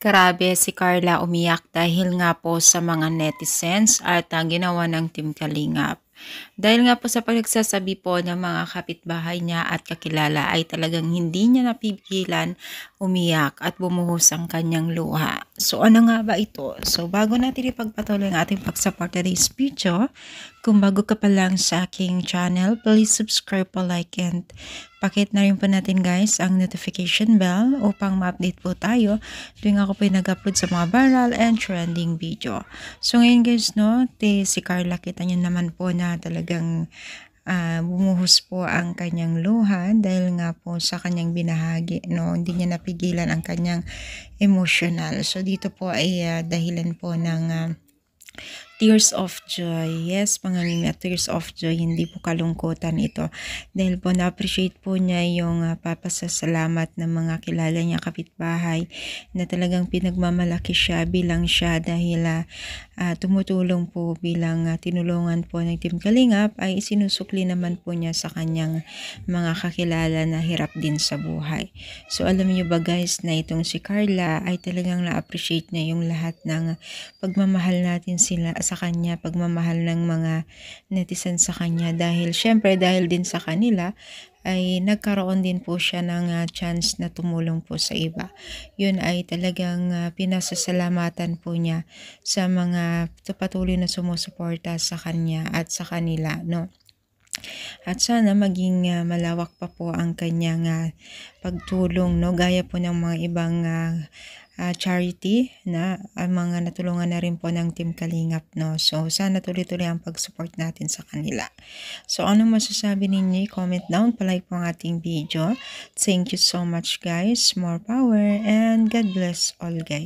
Grabe si Carla umiyak dahil nga po sa mga netizens at ginawa ng Team Kalingap. Dahil nga po sa pagsasabi po ng mga kapitbahay niya at kakilala ay talagang hindi niya napigilan umiyak at bumuhos ang kanyang luha. So ano nga ba ito? So bago natin ipagpatuloy ang ating pag-support today's video, kung bago ka pa lang sa aking channel, please subscribe po, like, and pakit na rin po natin guys ang notification bell upang ma-update po tayo tuwing ako po nag-upload sa mga viral and trending video. So ngayon guys, no, si Carla, kita niyo naman po na talagang bumuhos po ang kanyang luha dahil nga po sa kanyang binahagi, no, hindi niya napigilan ang kanyang emotional. So dito po ay dahilan po ng tears of joy. Yes, mga mimi, tears of joy, hindi po kalungkutan ito. Dahil po na-appreciate po niya yung papasasalamat ng mga kilala niya, kapitbahay, na talagang pinagmamalaki siya bilang siya dahil tumutulong po bilang tinulungan po ng Team Kalingap, ay isinusukli naman po niya sa kanyang mga kakilala na hirap din sa buhay. So alam niyo ba guys na itong si Carla ay talagang na-appreciate niya yung lahat ng pagmamahal natin sila sa kanya, pagmamahal ng mga netizen sa kanya, dahil syempre dahil din sa kanila ay nagkaroon din po siya ng chance na tumulong po sa iba. Yun ay talagang pinasasalamatan po niya sa mga patuloy na sumusuporta sa kanya at sa kanila, no? At sana maging malawak pa po ang kanyang pagtulong, no, gaya po ng mga ibang charity na mga natulungan na rin po ng Team Kalingap, no. So sana tuloy-tuloy ang pag-support natin sa kanila. So ano masasabi ninyo? Comment down, palike po ang ating video. Thank you so much guys, more power, and God bless all guys.